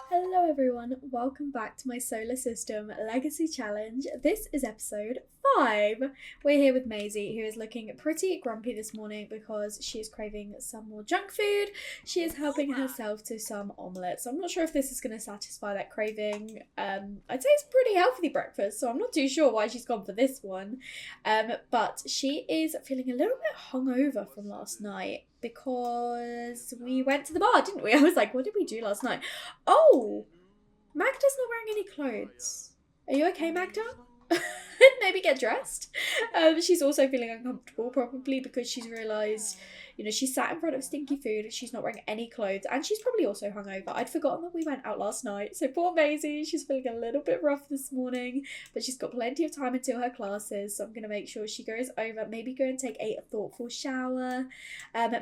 Hello everyone, welcome back to my Solar System Legacy Challenge. This is episode 5. We're here with Maisie, who is looking pretty grumpy this morning because she is craving some more junk food. She is helping herself to some omelette, so I'm not sure if this is going to satisfy that craving. I'd say it's a pretty healthy breakfast, so I'm not too sure why she's gone for this one. But she is feeling a little bit hungover from last night because we went to the bar, didn't we? I was like, what did we do last night? Oh, Magda's not wearing any clothes. Are you okay, Magda? Maybe get dressed. She's also feeling uncomfortable, probably because she's realised, she sat in front of stinky food, she's not wearing any clothes, and she's probably also hungover. I'd forgotten that we went out last night, so poor Maisie, she's feeling a little bit rough this morning, but she's got plenty of time until her classes, so I'm going to make sure she goes over, maybe go and take a thoughtful shower.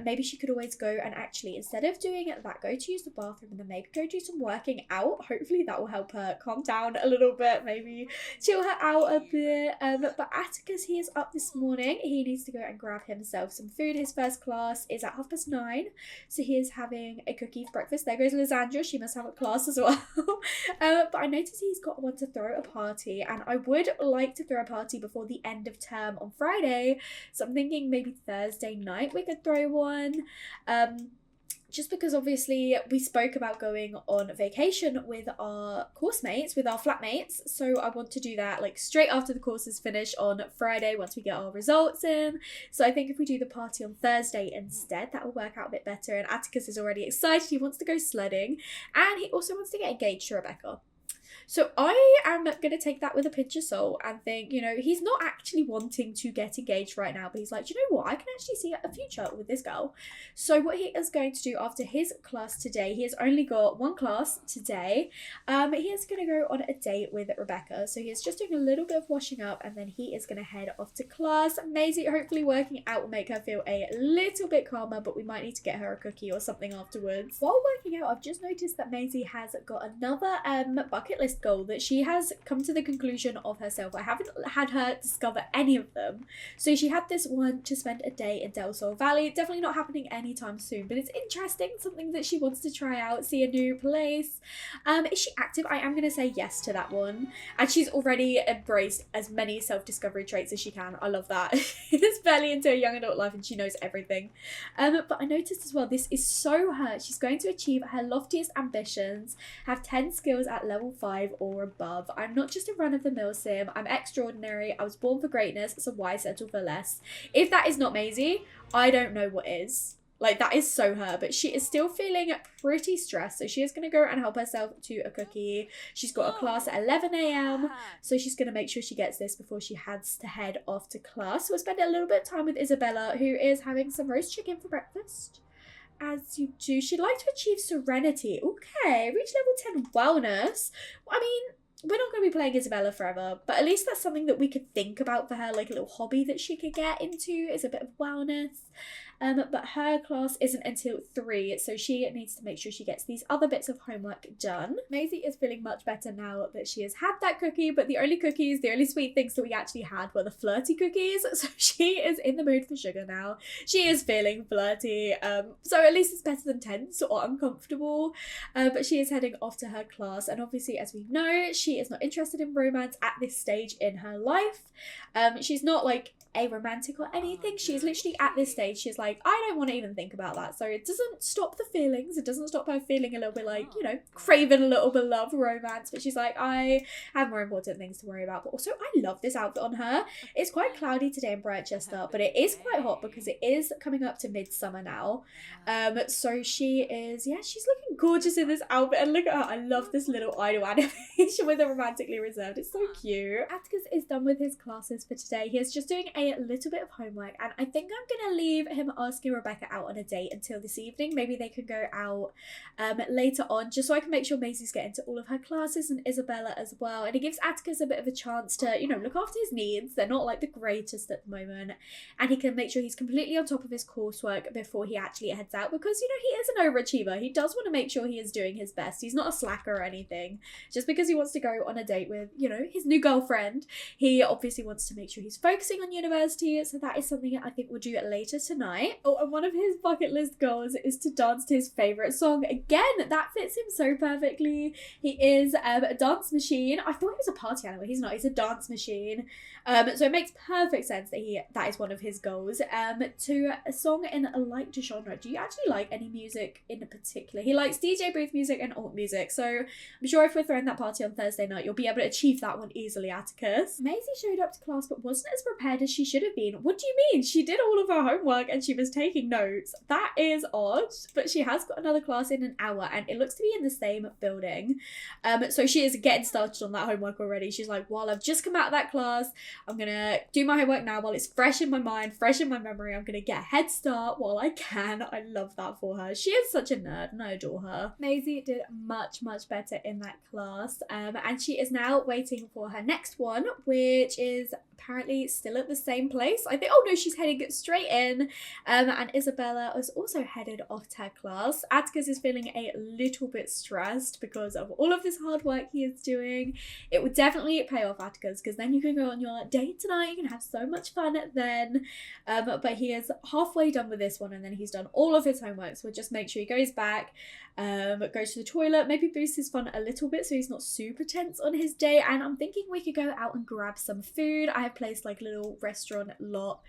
Maybe she could always go and actually, instead of doing that, go to use the bathroom and then maybe go do some working out. Hopefully that will help her calm down a little bit, maybe chill her out a bit. But Atticus, he is up this morning. He needs to go and grab himself some food. His first class is at 9:30, so he is having a cookie for breakfast. There goes Lisandra, she must have a class as well. But I noticed he's got one to throw a party, and I would like to throw a party before the end of term on Friday, so I'm thinking maybe Thursday night we could throw one. Just because obviously we spoke about going on vacation with our course mates, with our flatmates, so I want to do that like straight after the courses finish on Friday once we get our results in. So I think if we do the party on Thursday instead, that will work out a bit better. And Atticus is already excited, he wants to go sledding, and he also wants to get engaged to Rebecca. So I am going to take that with a pinch of salt and think, he's not actually wanting to get engaged right now, but he's like, do you know what? I can actually see a future with this girl. So what he is going to do after his class today, he has only got one class today. He is going to go on a date with Rebecca. So he is just doing a little bit of washing up and then he is going to head off to class. Maisie, hopefully working out will make her feel a little bit calmer, but we might need to get her a cookie or something afterwards. While working out, I've just noticed that Maisie has got another bucket list goal that she has come to the conclusion of herself. I haven't had her discover any of them. So she had this one to spend a day in Del Sol Valley. Definitely not happening anytime soon, but it's interesting, something that she wants to try out, see a new place. Is she active? I am going to say yes to that one. And she's already embraced as many self-discovery traits as she can. I love that. It's barely into a young adult life and she knows everything. But I noticed as well, this is so her. She's going to achieve her loftiest ambitions, have 10 skills at level 5 or above. I'm not just a run-of-the-mill sim. I'm extraordinary. I was born for greatness, so why settle for less? If that is not Maisie, I don't know what is. Like, that is so her, but she is still feeling pretty stressed, so she is going to go and help herself to a cookie. She's got a class at 11 a.m, so she's going to make sure she gets this before she has to head off to class. So we'll spend a little bit of time with Isabella, who is having some roast chicken for breakfast. As you do, she'd like to achieve serenity. Okay, reach level 10 wellness. I mean, we're not going to be playing Isabella forever, but at least that's something that we could think about for her, like a little hobby that she could get into is a bit of wellness. But her class isn't until 3, so she needs to make sure she gets these other bits of homework done. Maisie is feeling much better now that she has had that cookie, but the only sweet things that we actually had were the flirty cookies, so she is in the mood for sugar now. She is feeling flirty, so at least it's better than tense or uncomfortable. But she is heading off to her class, and obviously, as we know, she is not interested in romance at this stage in her life. She's not like a romantic or anything. She's literally at this stage, she's like, I don't want to even think about that. So it doesn't stop the feelings. It doesn't stop her feeling a little bit like, craving a little bit of love, romance. But she's like, I have more important things to worry about. But also, I love this outfit on her. It's quite cloudy today in Brightchester, but it is quite hot because it is coming up to midsummer now. So she is, she's looking gorgeous in this outfit. And look at her. I love this little idol animation with a romantically reserved. It's so cute. Atticus is done with his classes for today. He is just doing a little bit of homework, and I think I'm gonna leave him asking Rebecca out on a date until this evening. Maybe they could go out later on, just so I can make sure Maisie's getting to all of her classes and Isabella as well. And it gives Atticus a bit of a chance to, look after his needs. They're not like the greatest at the moment, and he can make sure he's completely on top of his coursework before he actually heads out, because he is an overachiever. He does want to make sure he is doing his best. He's not a slacker or anything. Just because he wants to go on a date with, his new girlfriend, he obviously wants to make sure he's focusing on university. So that is something I think we'll do later tonight. tonight. Oh, and one of his bucket list goals is to dance to his favourite song. Again, that fits him so perfectly. He is a dance machine. I thought he was a party animal. He's not. He's a dance machine. So it makes perfect sense that that is one of his goals. To a song in a liked genre. Do you actually like any music in particular? He likes DJ booth music and alt music. So I'm sure if we're throwing that party on Thursday night, you'll be able to achieve that one easily, Atticus. Maisie showed up to class but wasn't as prepared as she should have been. What do you mean? She did all of her homework and she was taking notes. That is odd, but she has got another class in an hour and it looks to be in the same building. So she is getting started on that homework already. She's like, while I've just come out of that class, I'm gonna do my homework now while it's fresh in my mind, fresh in my memory. I'm gonna get a head start while I can. I love that for her. She is such a nerd and I adore her. Maisie did much better in that class, and she is now waiting for her next one, which is apparently still at the same place. I think, oh no, she's heading straight in, and Isabella is also headed off to her class. Atticus is feeling a little bit stressed because of all of this hard work he is doing. It would definitely pay off, Atticus, because then you can go on your date tonight, you can have so much fun then. But he is halfway done with this one and then he's done all of his homework, so just make sure he goes back, goes to the toilet, maybe boosts his fun a little bit so he's not super tense on his day. And I'm thinking we could go out and grab some food. I have placed like a little restaurant lot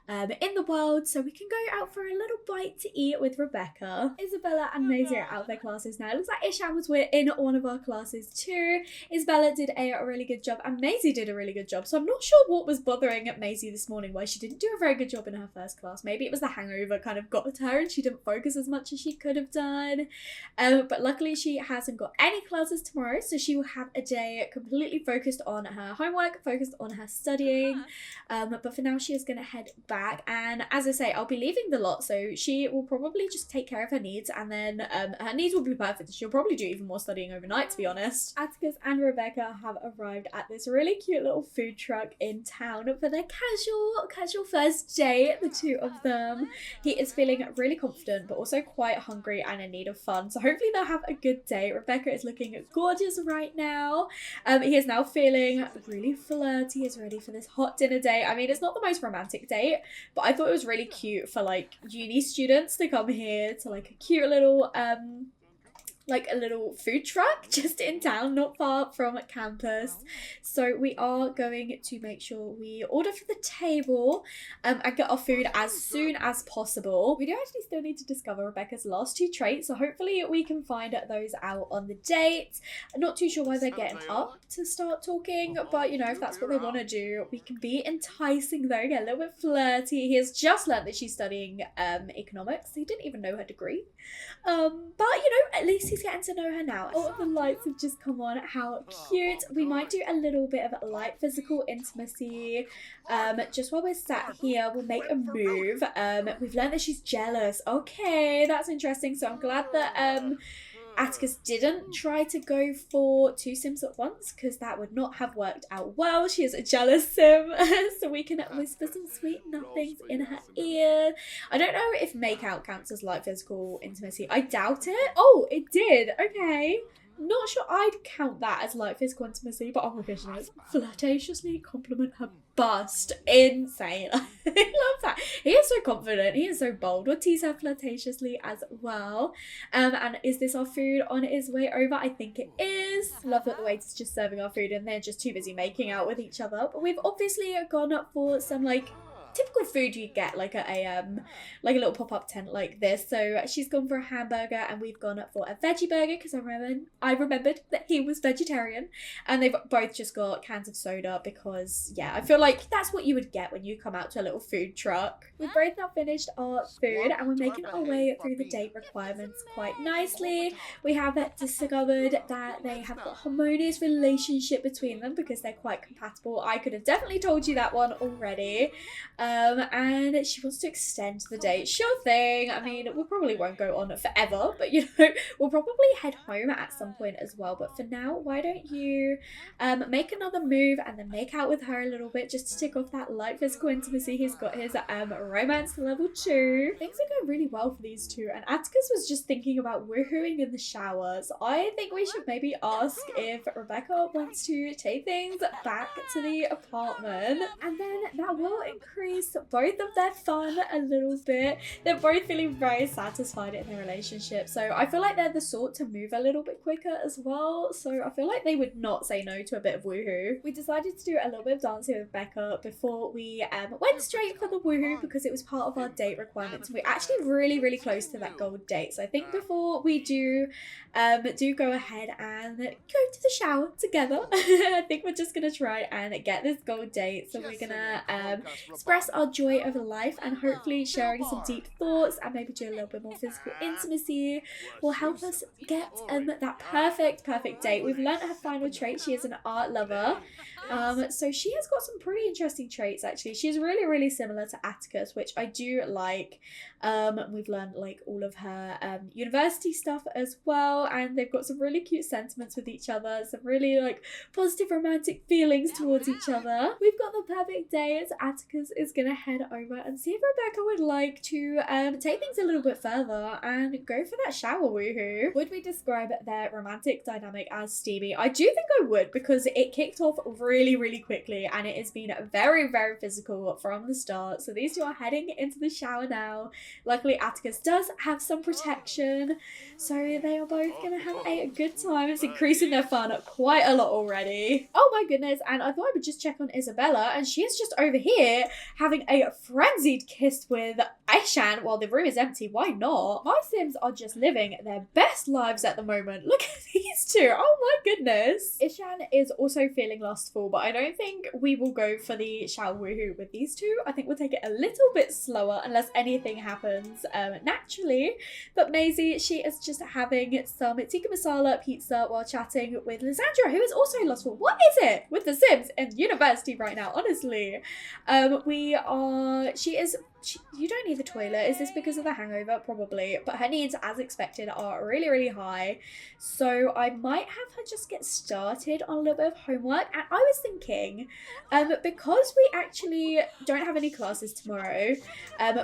in the world, so we can go out for a little bite to eat with Rebecca. Isabella and Maisie are out of their classes now. It looks like Isham was in one of our classes too. Isabella did a really good job and Maisie did a really good job, so I'm not sure what was bothering Maisie this morning, why she didn't do a very good job in her first class. Maybe it was the hangover kind of got to her and she didn't focus as much as she could have done. But luckily she hasn't got any classes tomorrow, so she will have a day completely focused on her homework, focused on her studying. But for now she is going to head back, and as I say, I'll be leaving the lot, so she will probably just take care of her needs, and then her needs will be perfect. She'll probably do even more studying overnight, to be honest. Atticus and Rebecca have arrived at this really cute little food truck in town for their casual first date, the two of them. He is feeling really confident but also quite hungry and in need of fun, so hopefully they'll have a good day. Rebecca is looking gorgeous right now. He is now feeling really flirty. He is ready for this hot dinner date. I mean, it's not the most romantic date, but I thought it was really cute for like uni students to come here to like a cute little like a little food truck just in town, not far from campus. So we are going to make sure we order for the table and get our food as soon as possible. We do actually still need to discover Rebecca's last two traits, so hopefully we can find those out on the date. I'm not too sure why they're getting up to start talking, but you know, if that's what they want to do, we can be enticing though, get a little bit flirty. He has just learned that she's studying economics. He didn't even know her degree, but you know, at least he's getting to know her now. All of the lights have just come on. How cute. We might do a little bit of light physical intimacy. Just while we're sat here, we'll make a move. We've learned that she's jealous. Okay, that's interesting. So I'm glad that Atticus didn't try to go for two Sims at once, because that would not have worked out well. She is a jealous Sim, so we can whisper some sweet nothings in her ear. I don't know if make out counts as light physical intimacy. I doubt it. Oh, it did. Okay. Not sure I'd count that as light physical intimacy, but on revisionist. Flirtatiously compliment her bust. Insane. I love that. He is so confident. He is so bold. We'll tease her flirtatiously as well. And is this our food on his way over? I think it is. Love that the waiter's just serving our food and they're just too busy making out with each other. But we've obviously gone up for some like typical food you get like a little pop-up tent like this. So she's gone for a hamburger and we've gone up for a veggie burger because I remembered that he was vegetarian, and they've both just got cans of soda because yeah, I feel like that's what you would get when you come out to a little food truck. We've both now finished our food and we're making our way through the date requirements quite nicely. We have discovered that they have got a harmonious relationship between them because they're quite compatible. I could have definitely told you that one already. And she wants to extend the date. Sure thing. I mean, we probably won't go on forever, but you know, we'll probably head home at some point as well. But for now, why don't you make another move and then make out with her a little bit just to tick off that light physical intimacy. He's got his romance level 2. Things are going really well for these two, and Atticus was just thinking about woohooing in the shower. So I think we should maybe ask if Rebecca wants to take things back to the apartment, and then that will increase nice. Both of them fun a little bit. They're both feeling very satisfied in their relationship. So I feel like they're the sort to move a little bit quicker as well. So I feel like they would not say no to a bit of woohoo. We decided to do a little bit of dancing with Becca before we went straight for the woohoo because it was part of our date requirements. We're actually really close to that gold date. So I think before we do go ahead and go to the shower together, I think we're just gonna try and get this gold date. So we're gonna express our joy of life and hopefully sharing some deep thoughts and maybe do a little bit more physical intimacy will help us get that perfect date. We've learnt her final trait. She is an art lover. So she has got some pretty interesting traits actually. She's really similar to Atticus, which I do like. We've learned like all of her university stuff as well, and they've got some really cute sentiments with each other, some really like positive romantic feelings towards each other. We've got the perfect date. Atticus is gonna head over and see if Rebecca would like to take things a little bit further and go for that shower woohoo. Would we describe their romantic dynamic as steamy? I do think I would, because it kicked off really quickly and it has been very physical from the start. So these two are heading into the shower now. Luckily Atticus does have some protection, so they are both gonna have a good time. It's increasing their fun quite a lot already. Oh my goodness, and I thought I would just check on Isabella, and she is just over here having a frenzied kiss with Aishan while the room is empty. Why not? My Sims are just living their best lives at the moment. Look at these two. Oh my goodness. Ishan is also feeling lustful, but I don't think we will go for the shower woohoo with these two. I think we'll take it a little bit slower unless anything happens naturally. But Maisie, she is just having some tikka masala pizza while chatting with Lisandra, who is also lustful. What is it with the Sims in university right now, honestly? You don't need the toilet. Is this because of the hangover? Probably. But her needs, as expected, are really high. So I might have her just get started on a little bit of homework. And I was thinking, because we actually don't have any classes tomorrow,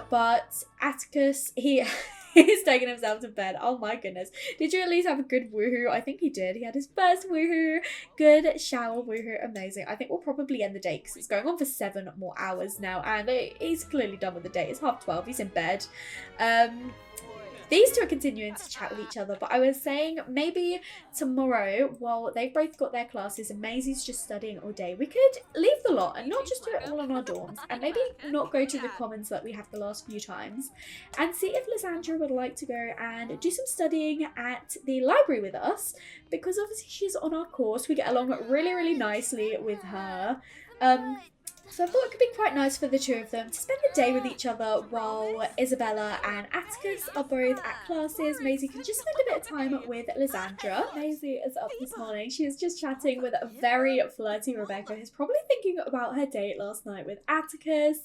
but Atticus, he's taking himself to bed. Oh my goodness. Did you at least have a good woohoo? I think he did. He had his first woohoo. Good shower woohoo. Amazing. I think we'll probably end the day because it's going on for 7 more hours now. And he's clearly done with the day. It's 12:30. He's in bed. These two are continuing to chat with each other, but I was saying maybe tomorrow, while they've both got their classes and Maisie's just studying all day, we could leave the lot and not just do it all on our dorms, and maybe not go to the commons that we have the last few times, and see if Lisandra would like to go and do some studying at the library with us, because obviously she's on our course. We get along really nicely with her. So I thought it could be quite nice for the two of them to spend the day with each other while Isabella and Atticus are both at classes. Maisie can just spend a bit of time with Lisandra. Maisie is up this morning. She is just chatting with a very flirty Rebecca, who's probably thinking about her date last night with Atticus.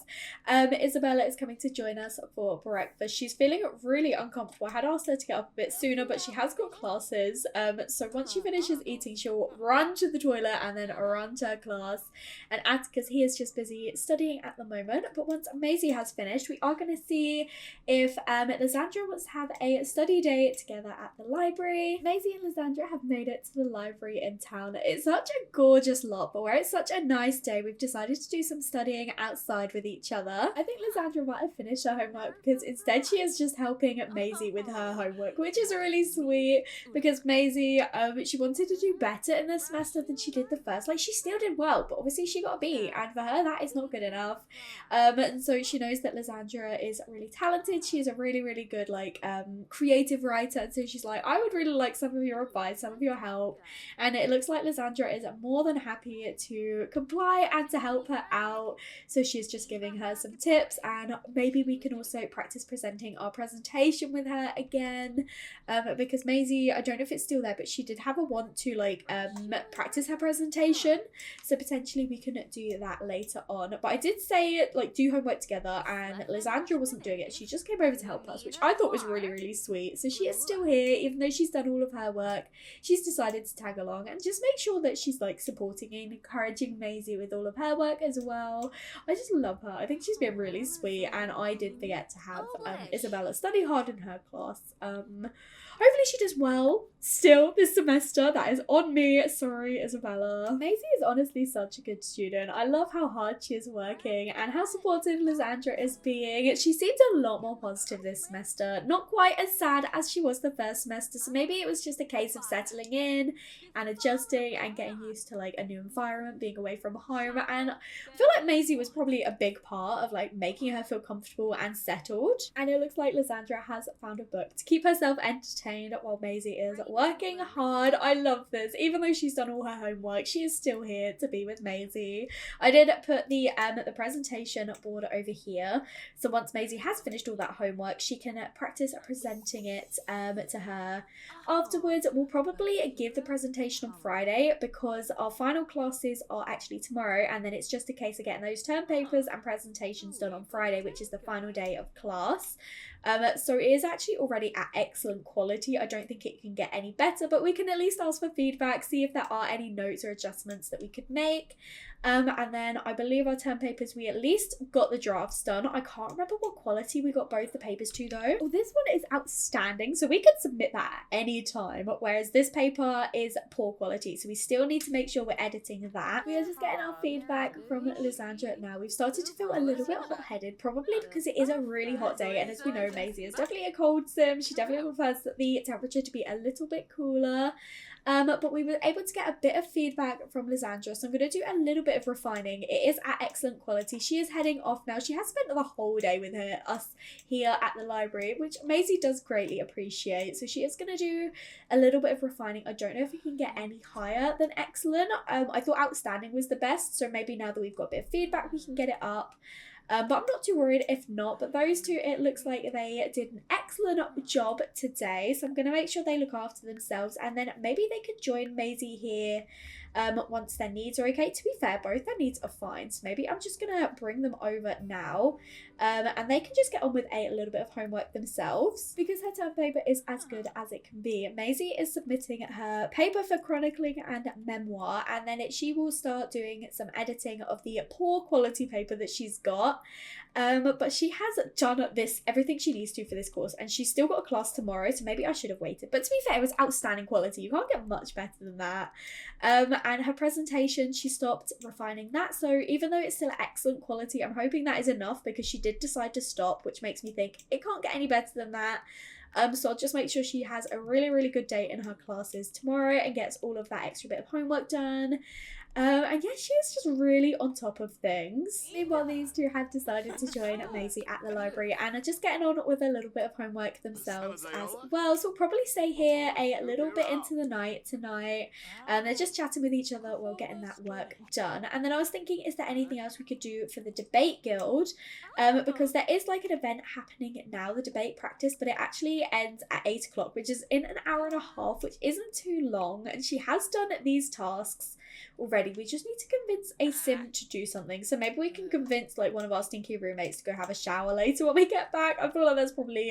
Isabella is coming to join us for breakfast. She's feeling really uncomfortable. I had asked her to get up a bit sooner, but she has got classes. So once she finishes eating, she'll run to the toilet and then run to her class. And Atticus, he is just busy studying at the moment, but once Maisie has finished, we are going to see if Lisandra wants to have a study day together at the library. Maisie and Lisandra have made it to the library in town. It's such a gorgeous lot, but where it's such a nice day, we've decided to do some studying outside with each other. I think Lisandra might have finished her homework because instead she is just helping Maisie with her homework, which is really sweet, because Maisie, she wanted to do better in this semester than she did the first. Like, she still did well, but obviously she got a B, and for her that is not good enough. And so she knows that Lisandra is really talented. She is a really good like creative writer, and so she's like, I would really like some of your advice, some of your help. And it looks like Lisandra is more than happy to comply and to help her out. So she's just giving her some tips, and maybe we can also practice presenting our presentation with her again, because Maisie, I don't know if it's still there, but she did have a want to like practice her presentation, so potentially we can do that later on. But I did say like do homework together, and Lisandra wasn't doing it. She just came over to help us, which I thought was really sweet. So she is still here, even though she's done all of her work. She's decided to tag along and just make sure that she's like supporting and encouraging Maisie with all of her work as well. I just love her. I think she's been really sweet, and I did forget to have Isabella study hard in her class. Hopefully hopefully she does well still this semester. That is on me. Sorry, Isabella. Maisie is honestly such a good student. I love how hard she is working and how supportive Lisandra is being. She seems a lot more positive this semester. Not quite as sad as she was the first semester, so maybe it was just a case of settling in and adjusting and getting used to like a new environment, being away from home. And I feel like Maisie was probably a big part of like making her feel comfortable and settled. And it looks like Lisandra has found a book to keep herself entertained while Maisie is working hard. I love this. Even though she's done all her homework, she is still here to be with Maisie. I did put the presentation board over here, so once Maisie has finished all that homework, she can practice presenting it to her. Afterwards, we'll probably give the presentation on Friday because our final classes are actually tomorrow, and then it's just a case of getting those term papers and presentations done on Friday, which is the final day of class. So it is actually already at excellent quality. I don't think it can get any better, but we can at least ask for feedback, see if there are any notes or adjustments that we could make. And then I believe our term papers, we at least got the drafts done. I can't remember what quality we got both the papers to though. Oh, this one is outstanding, so we can submit that at any time, whereas this paper is poor quality, so we still need to make sure we're editing that. We are just getting our feedback from Lisandra now. We've started to feel a little bit hot-headed, probably because it is a really hot day, and as we know, Maisie is definitely a cold sim. She definitely prefers the temperature to be a little bit cooler. But we were able to get a bit of feedback from Lisandra, so I'm going to do a little bit of refining. It is at excellent quality. She is heading off now. She has spent the whole day with us here at the library, which Maisie does greatly appreciate. So she is going to do a little bit of refining. I don't know if we can get any higher than excellent. I thought outstanding was the best, so maybe now that we've got a bit of feedback, we can get it up. But I'm not too worried if not. But those two, it looks like they did an excellent job today. So I'm going to make sure they look after themselves. And then maybe they could join Maisie here once their needs are okay. To be fair, both their needs are fine. So maybe I'm just going to bring them over now. And they can just get on with a little bit of homework themselves, because her term paper is as good as it can be. Maisie is submitting her paper for chronicling and memoir, and then she will start doing some editing of the poor quality paper that she's got. But she has done everything she needs to for this course, and she's still got a class tomorrow, so maybe I should have waited. But to be fair, it was outstanding quality. You can't get much better than that. And her presentation, she stopped refining that, so even though it's still excellent quality, I'm hoping that is enough, because she did decide to stop, which makes me think it can't get any better than that. So I'll just make sure she has a really, really good day in her classes tomorrow and gets all of that extra bit of homework done. And yeah, she is just really on top of things. Meanwhile, these two have decided to join Maisie at the library and are just getting on with a little bit of homework themselves as well. So we'll probably stay here a little bit into the night tonight. They're just chatting with each other while getting that work done. And then I was thinking, is there anything else we could do for the debate guild? Because there is like an event happening now, the debate practice, but it actually ends at 8 o'clock, which is in an hour and a half, which isn't too long. And she has done these tasks already. We just need to convince a sim to do something. So maybe we can convince like one of our stinky roommates to go have a shower later when we get back. I feel like that's probably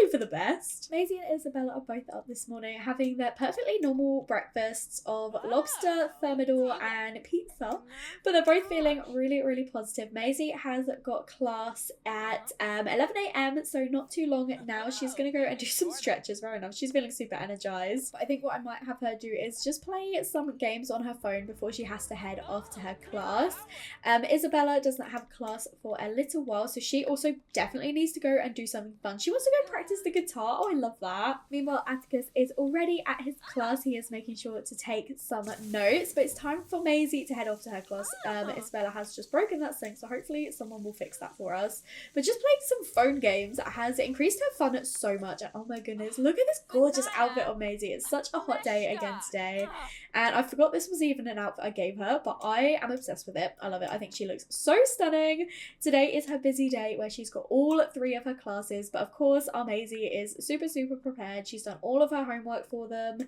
for the best. Maisie and Isabella are both up this morning having their perfectly normal breakfasts of lobster, thermidor and pizza, but they're both feeling really, really positive. Maisie has got class at 11 a.m, so not too long now. She's gonna go and do some stretches. Very enough, she's feeling super energized. But I think what I might have her do is just play some games on her phone before she has to head off to her class. Isabella doesn't have class for a little while, so she also definitely needs to go and do something fun. She wants to go practice the guitar. Oh, I love that. Meanwhile, Atticus is already at his class. He is making sure to take some notes, but it's time for Maisie to head off to her class. Isabella has just broken that sink, so hopefully someone will fix that for us. But just playing some phone games has increased her fun so much. And oh my goodness, look at this gorgeous outfit on Maisie. It's such a hot day again today. And I forgot this was even an outfit I gave her, but I am obsessed with it. I love it. I think she looks so stunning. Today is her busy day where she's got all 3 of her classes, but of course our Maisie is super, super prepared. She's done all of her homework for them.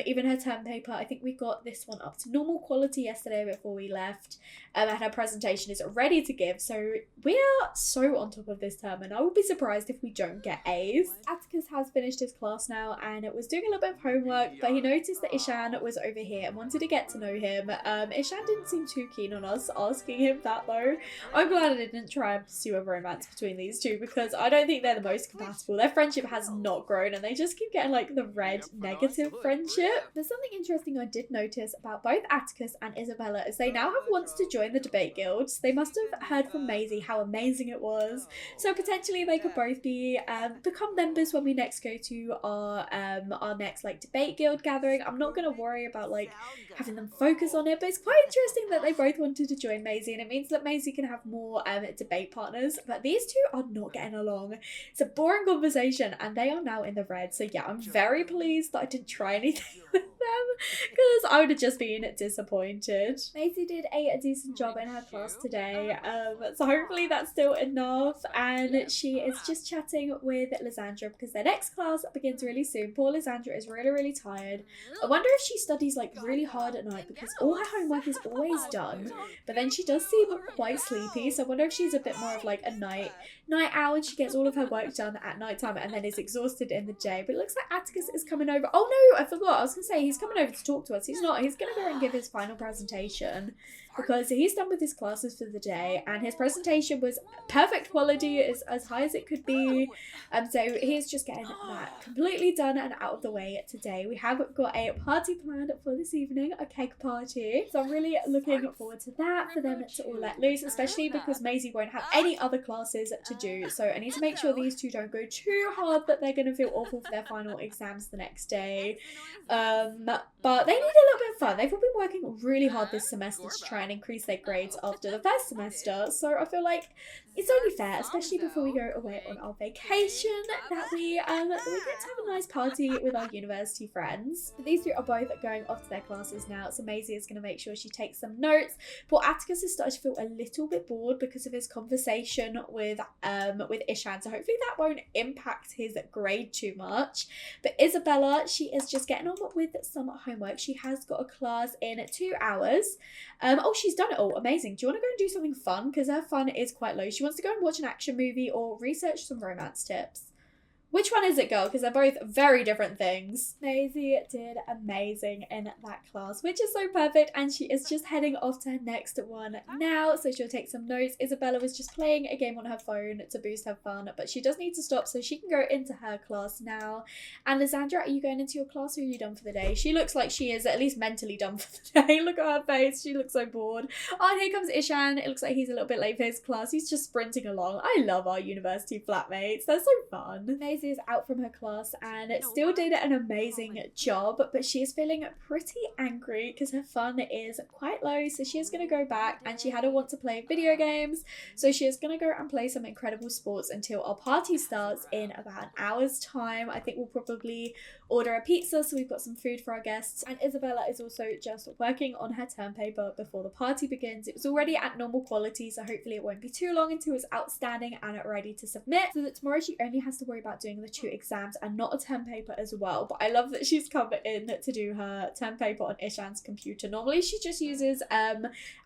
Even her term paper, I think we got this one up to normal quality yesterday before we left, and her presentation is ready to give, so we are so on top of this term, and I would be surprised if we don't get A's. Atticus has finished his class now and was doing a little bit of homework, but he noticed that Ishan was over here and wanted to get get to know him. Ishan didn't seem too keen on us asking him that though. I'm glad I didn't try and pursue a romance between these two because I don't think they're the most compatible. Their friendship has not grown and they just keep getting like the red negative friendship. There's something interesting I did notice about both Atticus and Isabella is they now have wants to join the debate guilds. They must have heard from Maisie how amazing it was. So potentially they could both be become members when we next go to our next like debate guild gathering. I'm not gonna worry about like having them focus on it, but it's quite interesting that they both wanted to join Maisie, and it means that Maisie can have more debate partners. But these two are not getting along. It's a boring conversation, and they are now in the red. So yeah, I'm very pleased that I didn't try anything with them because I would have just been disappointed. Maisie did a decent job in her class today, so hopefully that's still enough. And she is just chatting with Lisandra because their next class begins really soon. Poor Lisandra is really tired. I wonder if she studies like really hard at night because all her homework is always done, but then she does seem quite sleepy, so I wonder if she's a bit more of like a night owl and she gets all of her work done at night time and then is exhausted in the day. But it looks like Atticus is coming over. Oh no, I forgot, I was gonna say he's coming over to talk to us. He's not. He's gonna go and give his final presentation because he's done with his classes for the day and his presentation was perfect quality, as high as it could be. So he's just getting that completely done and out of the way today. We have got a party planned for this evening, a cake party. So I'm really looking forward to that, for them to all let loose, especially because Maisie won't have any other classes to do. So I need to make sure these two don't go too hard that they're going to feel awful for their final exams the next day. But they need a little bit of fun. They've all been working really hard this semester to try and increase their grades after the first semester. So I feel like it's only fair, especially before we go away on our vacation, that we get to have a nice party with our university friends. But these two are both going off to their classes now, so Maisie is going to make sure she takes some notes. Poor Atticus is starting to feel a little bit bored because of his conversation with Ishan, so hopefully that won't impact his grade too much. But Isabella, she is just getting on with some homework. She has got a class in 2 hours. Oh, she's done it all. Amazing. Do you want to go and do something fun? Because her fun is quite low. She wants to go and watch an action movie or research some romance tips. Which one is it, girl? Because they're both very different things. Maisie did amazing in that class, which is so perfect, and she is just heading off to her next one now, so she'll take some notes. Isabella was just playing a game on her phone to boost her fun, but she does need to stop so she can go into her class now. And Lisandra, are you going into your class or are you done for the day? She looks like she is at least mentally done for the day. Look at her face. She looks so bored. Oh, and here comes Ishan. It looks like he's a little bit late for his class. He's just sprinting along. I love our university flatmates. They're so fun. Maisie is out from her class and still did an amazing job, but she is feeling pretty angry because her fun is quite low, so she is going to go back, and she had a want to play video games, so she is going to go and play some incredible sports until our party starts in about an hour's time. I think we'll probably order a pizza so we've got some food for our guests. And Isabella is also just working on her term paper before the party begins. It was already at normal quality, so hopefully it won't be too long until it's outstanding and ready to submit, so that tomorrow she only has to worry about doing the 2 exams and not a term paper as well. But I love that she's come in to do her term paper on Ishan's computer. Normally she just uses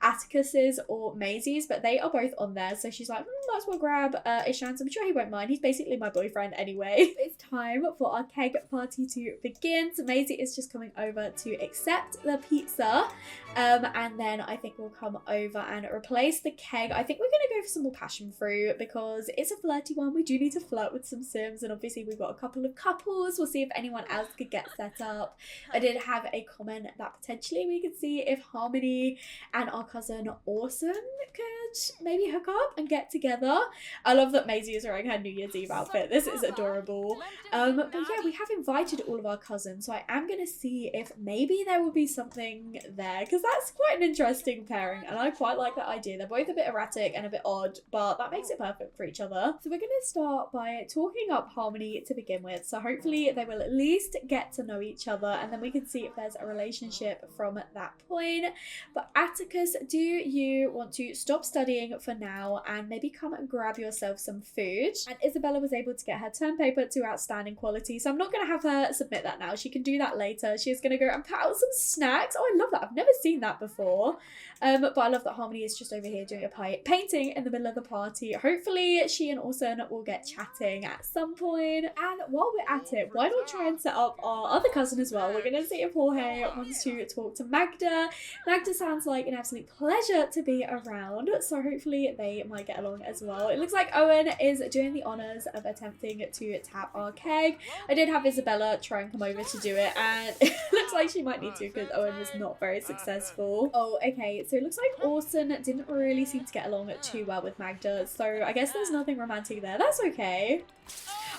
Atticus's or Maisie's, but they are both on there, so she's like, might as well grab Ishan's. I'm sure he won't mind. He's basically my boyfriend anyway. It's time for our keg party to begin. So Maisie is just coming over to accept the pizza, and then I think we'll come over and replace the keg. I think we're going to go for some more passion fruit because it's a flirty one. We do need to flirt with some Sims, and obviously we've got a couple of couples. We'll see if anyone else could get set up. I did have a comment that potentially we could see if Harmony and our cousin Awesome could maybe hook up and get together. I love that Maisie is wearing her New Year's Eve outfit. This is adorable. But yeah, we have invited all of our cousins, so I am going to see if maybe there will be something there, because that's quite an interesting pairing and I quite like that idea. They're both a bit erratic and a bit odd, but that makes it perfect for each other. So we're going to start by talking up Harmony to begin with, so hopefully they will at least get to know each other and then we can see if there's a relationship from that point. But Atticus, do you want to stop studying studying for now and maybe come and grab yourself some food. And Isabella was able to get her term paper to outstanding quality, so I'm not going to have her submit that now. She can do that later. She's going to go and put out some snacks. Oh, I love that. I've never seen that before. But I love that Harmony is just over here doing a painting in the middle of the party. Hopefully she and Orson will get chatting at some point. And while we're at it, why not try and set up our other cousin as well? We're going to see if Jorge wants to talk to Magda. Magda sounds like an absolute pleasure to be around, so hopefully they might get along as well. It looks like Owen is doing the honours of attempting to tap our keg. I did have Isabella try and come over to do it, and it looks like she might need to because Owen was not very successful. Oh, okay, so it looks like Orson didn't really seem to get along too well with Magda, so I guess there's nothing romantic there. That's okay.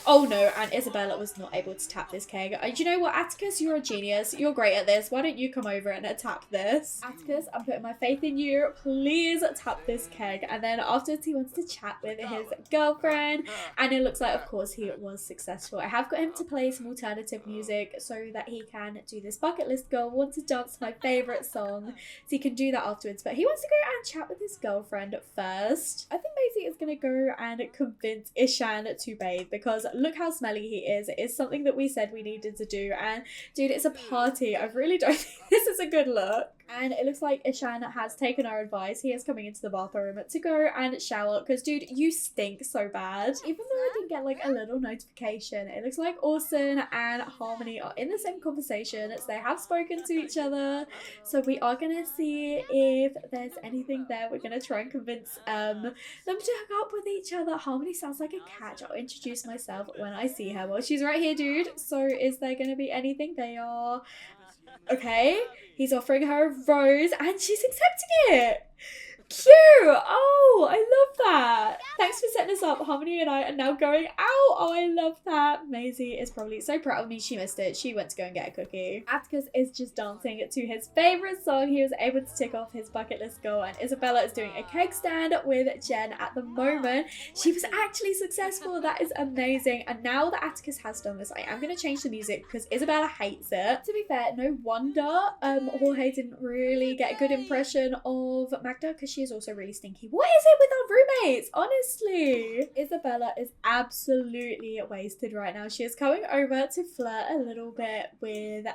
Oh no, and Isabella was not able to tap this keg. Do you know what, Atticus? You're a genius. You're great at this. Why don't you come over and tap this? Atticus, I'm putting my faith in you. Please tap this keg. And then afterwards he wants to chat with his girlfriend. And it looks like, of course, he was successful. I have got him to play some alternative music so that he can do this bucket list goal. Want to dance to my favourite song. So he can do that afterwards. But he wants to go and chat with his girlfriend first. I think Maisie is going to go and convince Ishan to bathe because look how smelly he is. It is something that we said we needed to do, and dude, it's a party. I really don't think this is a good look. And it looks like Ishan has taken our advice. He is coming into the bathroom to go and shower because, dude, you stink so bad. Even though I didn't get like a little notification, it looks like Orson and Harmony are in the same conversation. So they have spoken to each other. So we are going to see if there's anything there. We're going to try and convince them to hook up with each other. Harmony sounds like a catch. I'll introduce myself when I see her. Well, she's right here, dude. So is there going to be anything? They are... Okay, he's offering her a rose and she's accepting it. Cute! Oh, I love that. Thanks for setting us up. Harmony and I are now going out. Oh, I love that. Maisie is probably so proud of me. She missed it. She went to go and get a cookie. Atticus is just dancing to his favourite song. He was able to tick off his bucket list goal, and Isabella is doing a cake stand with Jen at the moment. She was actually successful. That is amazing. And now that Atticus has done this, I am going to change the music because Isabella hates it. To be fair, no wonder Jorge didn't really get a good impression of Magda because she is also really stinky. What is it with our roommates? Honestly, Isabella is absolutely wasted right now. She is coming over to flirt a little bit with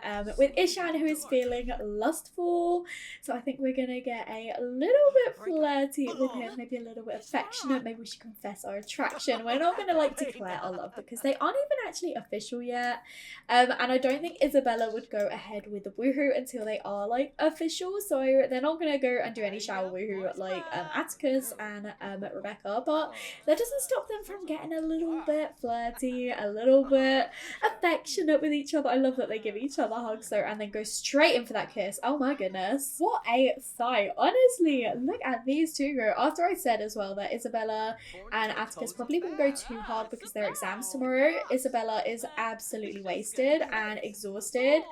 Ishan, who is feeling lustful. So I think we're gonna get a little bit flirty with him, maybe a little bit affectionate. Maybe we should confess our attraction. We're not gonna like declare our love because they aren't even actually official yet. And I don't think Isabella would go ahead with the woohoo until they are like official. So they're not gonna go and do any shower woohoo like Atticus and Rebecca, but that doesn't stop them from getting a little bit flirty, a little bit affectionate with each other. I love that they give each other hugs though and then go straight in for that kiss. Oh my goodness, what a sight. Honestly, look at these two go. After I said as well that Isabella and Atticus probably wouldn't go too hard because their exams tomorrow, Isabella is absolutely wasted and exhausted,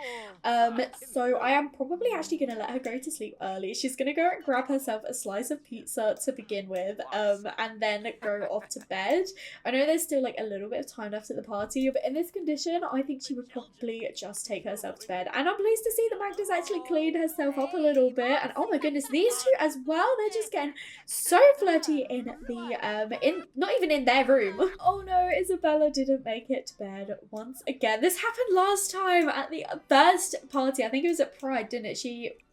so I am probably actually gonna let her go to sleep early. She's gonna go and grab herself a slice of pizza to begin with, and then go off to bed. I know there's still like a little bit of time left at the party, but in this condition I think she would probably just take herself to bed. And I'm pleased to see that Magda's actually cleaned herself up a little bit, and oh my goodness, these two as well, they're just getting so flirty in the not even in their room. Oh no, Isabella didn't make it to bed once again. This happened last time at the first party. I think it was at Pride, didn't it?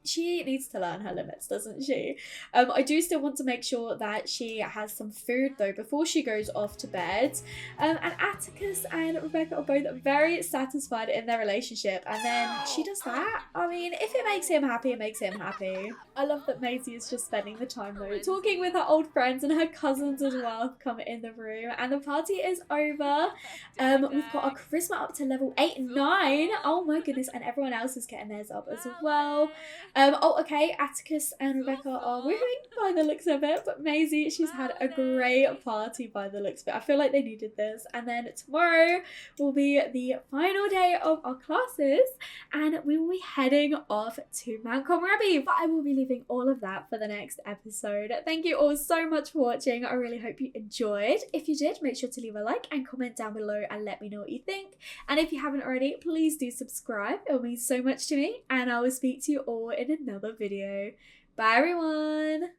She needs to learn her limits, doesn't she? I do still want to make sure that she has some food though before she goes off to bed. And Atticus and Rebecca are both very satisfied in their relationship, and then she does that. I mean, if it makes him happy, it makes him happy. I love that Maisie is just spending the time though, talking with her old friends, and her cousins as well come in the room, and the party is over. We've got our charisma up to level 8 and 9. Oh my goodness, and everyone else is getting theirs up as well. Oh, okay, Atticus and Rebecca are woohooing by the looks of it, but Maisie, she's had a great party by the looks of it. I feel like they needed this. And then tomorrow will be the final day of our classes, and we will be heading off to Mount Kohlrabi. But I will be leaving all of that for the next episode. Thank you all so much for watching. I really hope you enjoyed. If you did, make sure to leave a like and comment down below and let me know what you think. And if you haven't already, please do subscribe. It will mean so much to me, and I will speak to you all in another video. Bye everyone!